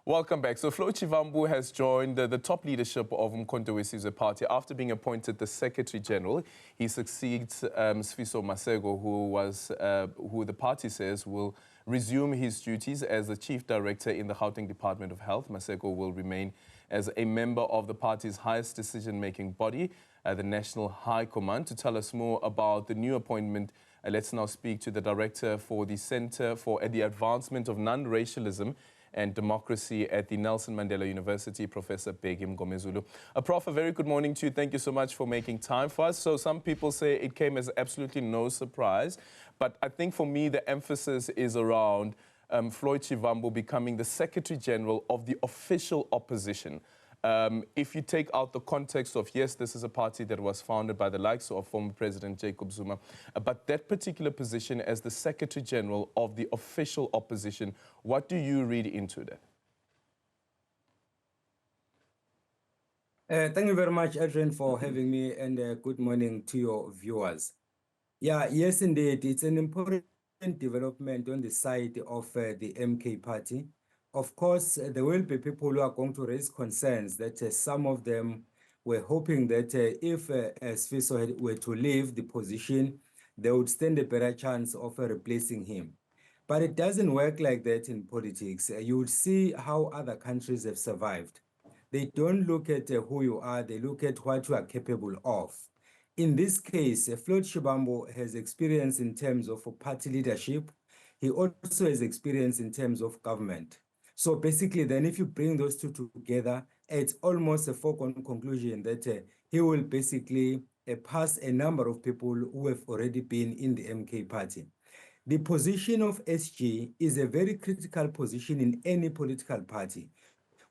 Welcome back. So Floyd Shivambu has joined the top leadership of uMkhonto weSizwe party after being appointed the Secretary General. He succeeds Sifiso Maseko, who the party says will resume his duties as the Chief Director in the Gauteng Department of Health. Maseko will remain as a member of the party's highest decision-making body, the National High Command. To tell us more about the new appointment, let's now speak to the Director for the Center for the Advancement of Non-Racialism and Democracy at the Nelson Mandela University, Professor Bheki Mngomezulu. Prof, a very good morning to you. Thank you so much for making time for us. So some people say it came as absolutely no surprise, but I think for me the emphasis is around Floyd Shivambu becoming the Secretary General of the official opposition. If you take out the context of, yes, this is a party that was founded by the likes of former President Jacob Zuma, but that particular position as the Secretary General of the official opposition, what do you read into that? Thank you very much, Aldrin, for having me, and good morning to your viewers. Yeah, yes, indeed, it's an important development on the side of the MK party. Of course, there will be people who are going to raise concerns that some of them were hoping that if Sifiso were to leave the position, they would stand a better chance of replacing him. But it doesn't work like that in politics. You would see how other countries have survived. They don't look at who you are, they look at what you are capable of. In this case, Floyd Shivambu has experience in terms of party leadership. He also has experience in terms of government. So basically, then if you bring those two together, it's almost a foregone conclusion that he will basically pass a number of people who have already been in the MK party. The position of SG is a very critical position in any political party,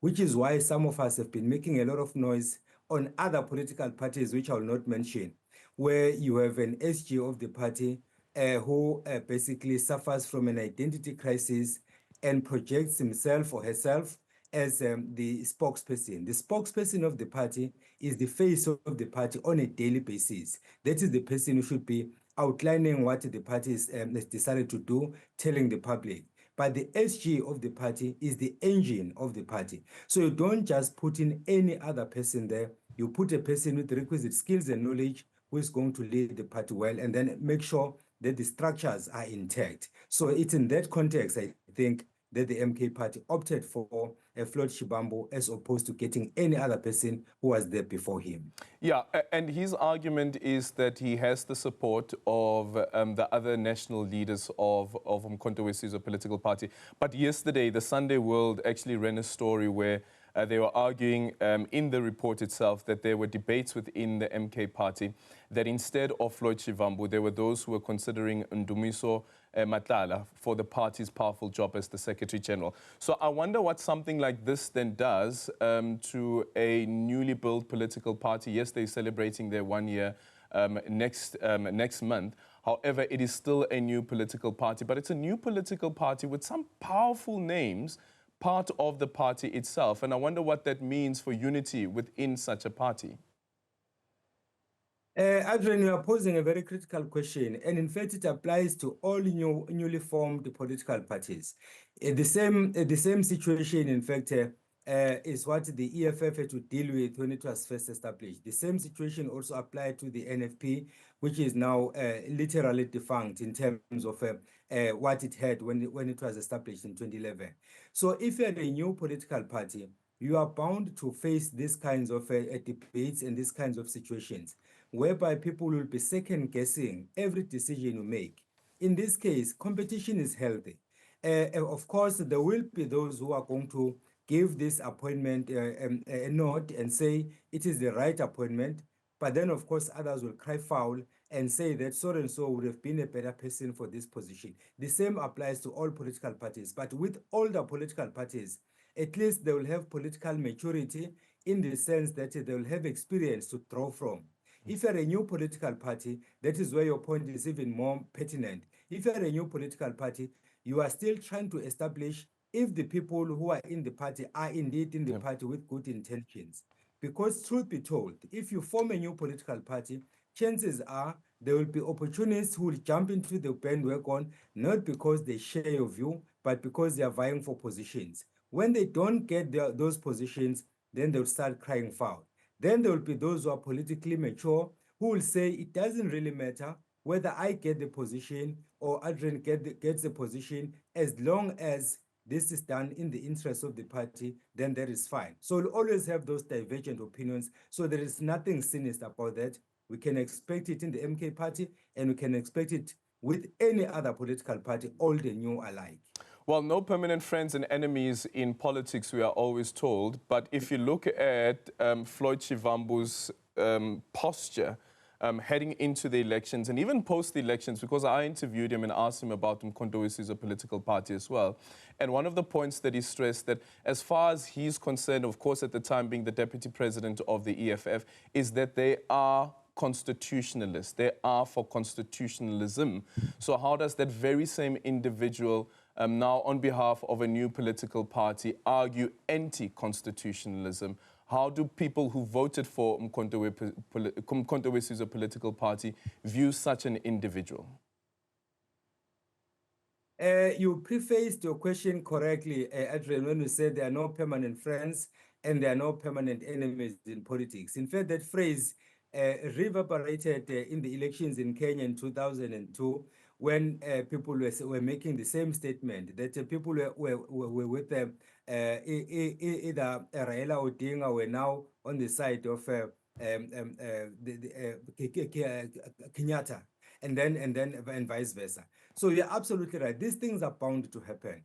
which is why some of us have been making a lot of noise on other political parties, which I will not mention, where you have an SG of the party who basically suffers from an identity crisis and projects himself or herself as the spokesperson. The spokesperson of the party is the face of the party on a daily basis. That is the person who should be outlining what the party has decided to do, telling the public. But the SG of the party is the engine of the party. So you don't just put in any other person there. You put a person with requisite skills and knowledge who is going to lead the party well, and then make sure that the structures are intact. So it's in that context, I think, that the MK party opted for Floyd Shivambu as opposed to getting any other person who was there before him. Yeah, and his argument is that he has the support of the other national leaders of uMkhonto weSizwe political party. But yesterday, the Sunday World actually ran a story where they were arguing in the report itself that there were debates within the MK party, that instead of Floyd Shivambu, there were those who were considering Ndumiso Matlala for the party's powerful job as the Secretary General. So I wonder what something like this then does to a newly built political party. Yes, they're celebrating their 1 year next month. However, it is still a new political party, but it's a new political party with some powerful names part of the party itself. And I wonder what that means for unity within such a party. Aldrin, you are posing a very critical question, and in fact, it applies to all newly formed political parties. The same situation, in fact, is what the EFF had to deal with when it was first established. The same situation also applied to the NFP, which is now literally defunct in terms of what it had when it was established in 2011. So if you're a new political party, you are bound to face these kinds of debates and these kinds of situations, whereby people will be second-guessing every decision you make. In this case, competition is healthy. Of course, there will be those who are going to give this appointment a nod and say it is the right appointment, but then, of course, others will cry foul and say that so-and-so would have been a better person for this position. The same applies to all political parties, but with older political parties, at least they will have political maturity in the sense that they will have experience to draw from. If you're a new political party, that is where your point is even more pertinent. If you're a new political party, you are still trying to establish if the people who are in the party are indeed in the party with good intentions. Because truth be told, if you form a new political party, chances are there will be opportunists who will jump into the bandwagon, not because they share your view, but because they are vying for positions. When they don't get those positions, then they'll start crying foul. Then there will be those who are politically mature who will say it doesn't really matter whether I get the position or Aldrin gets the position, as long as this is done in the interest of the party, then that is fine. So we'll always have those divergent opinions. So there is nothing sinister about that. We can expect it in the MK party, and we can expect it with any other political party, old and new alike. Well, no permanent friends and enemies in politics, we are always told. But if you look at Floyd Shivambu's posture heading into the elections and even post the elections, because I interviewed him and asked him about uMkhonto weSizwe political party as well. And one of the points that he stressed, that as far as he's concerned, of course, at the time being the deputy president of the EFF, is that they are constitutionalists. They are for constitutionalism. So how does that very same individual now, on behalf of a new political party, argue anti-constitutionalism? How do people who voted for uMkhonto weSizwe political party view such an individual? You prefaced your question correctly, Adrian, when you said there are no permanent friends and there are no permanent enemies in politics. In fact, that phrase reverberated in the elections in Kenya in 2002, when people were making the same statement, that people were with either Raila or Odinga were now on the side of Kenyatta, and vice versa. So you're absolutely right. These things are bound to happen.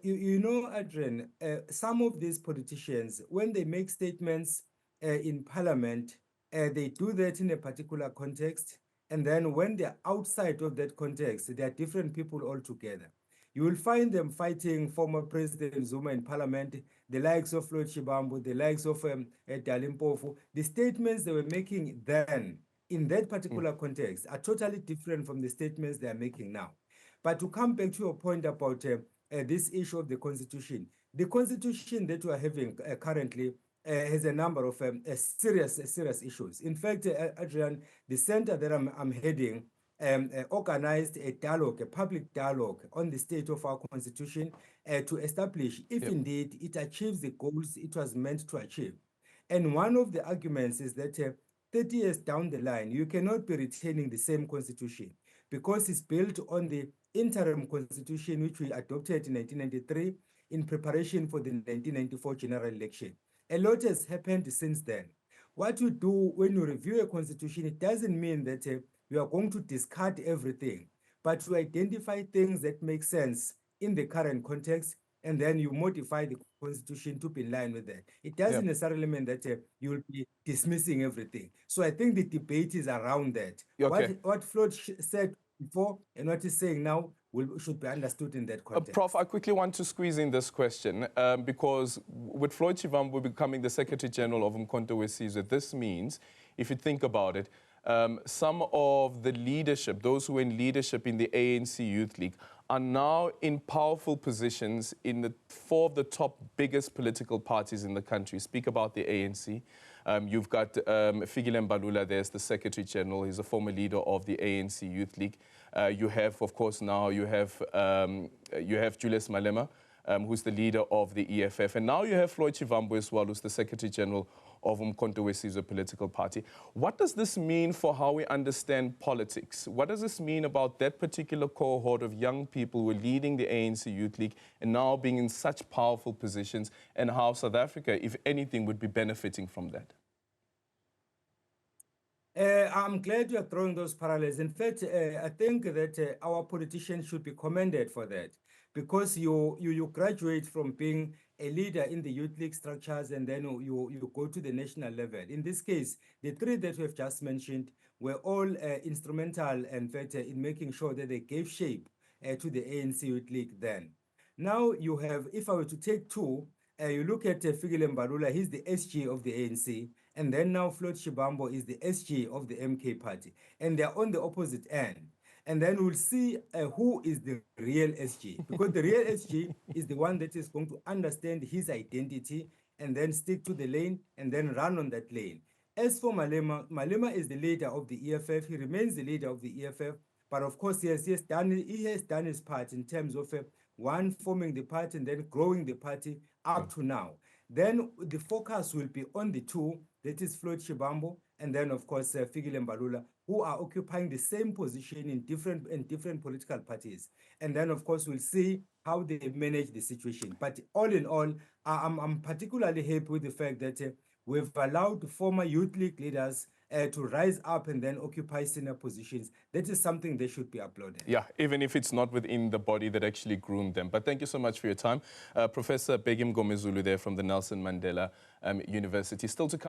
You know, Adrian, some of these politicians, when they make statements in parliament, they do that in a particular context. And then when they're outside of that context, they are different people altogether. You will find them fighting former President Zuma in parliament, the likes of Floyd Shivambu, the likes of Dalimpofu. The statements they were making then in that particular context are totally different from the statements they are making now. But to come back to your point about this issue of the constitution that we are having currently has a number of serious issues. In fact, Adrian, the center that I'm heading organized a dialogue, a public dialogue on the state of our constitution to establish if indeed it achieves the goals it was meant to achieve. And one of the arguments is that 30 years down the line, you cannot be retaining the same constitution because it's built on the interim constitution which we adopted in 1993 in preparation for the 1994 general election. A lot has happened since then. What you do when you review a constitution, it doesn't mean that you are going to discard everything, but to identify things that make sense in the current context, and then you modify the constitution to be in line with that. It doesn't necessarily mean that you will be dismissing everything. So I think the debate is around that. Okay. What Floyd said before and what he's saying now should be understood in that context. Prof, I quickly want to squeeze in this question because with Floyd Shivambu becoming the Secretary General of uMkhonto weSizwe, this means, if you think about it, some of the leadership, those who are in leadership in the ANC Youth League, are now in powerful positions in four of the top biggest political parties in the country. Speak about the ANC. You've got Fikile Mbalula there as the Secretary General. He's a former leader of the ANC Youth League. You have, of course, now you have Julius Malema, who's the leader of the EFF. And now you have Floyd Shivambu as well, who's the Secretary General of uMkhonto weSizwe political party. What does this mean for how we understand politics? What does this mean about that particular cohort of young people who are leading the ANC Youth League and now being in such powerful positions, and how South Africa, if anything, would be benefiting from that? I'm glad you're throwing those parallels. In fact, I think that our politicians should be commended for that, because you graduate from being a leader in the youth league structures and then you go to the national level. In this case, the three that we have just mentioned were all instrumental, in fact, in making sure that they gave shape to the ANC Youth League then. Now you have, if I were to take two, you look at Fikile Mbalula, he's the SG of the ANC, and then now Floyd Shivambu is the SG of the MK party, and they're on the opposite end. And then we'll see who is the real SG, because the real SG is the one that is going to understand his identity and then stick to the lane and then run on that lane. As for Malema is the leader of the EFF. He remains the leader of the EFF, but of course, he has done his part in terms of one forming the party and then growing the party up to now. Then the focus will be on the two, that is Floyd Shivambu and then of course Fikile Mbalula, who are occupying the same position in different political parties. And then of course we'll see how they manage the situation. But all in all, I'm particularly happy with the fact that we've allowed former youth league leaders to rise up and then occupy senior positions. That is something they should be applauded. Yeah, even if it's not within the body that actually groomed them. But thank you so much for your time. Professor Bheki Mngomezulu there from the Nelson Mandela University. Still to come.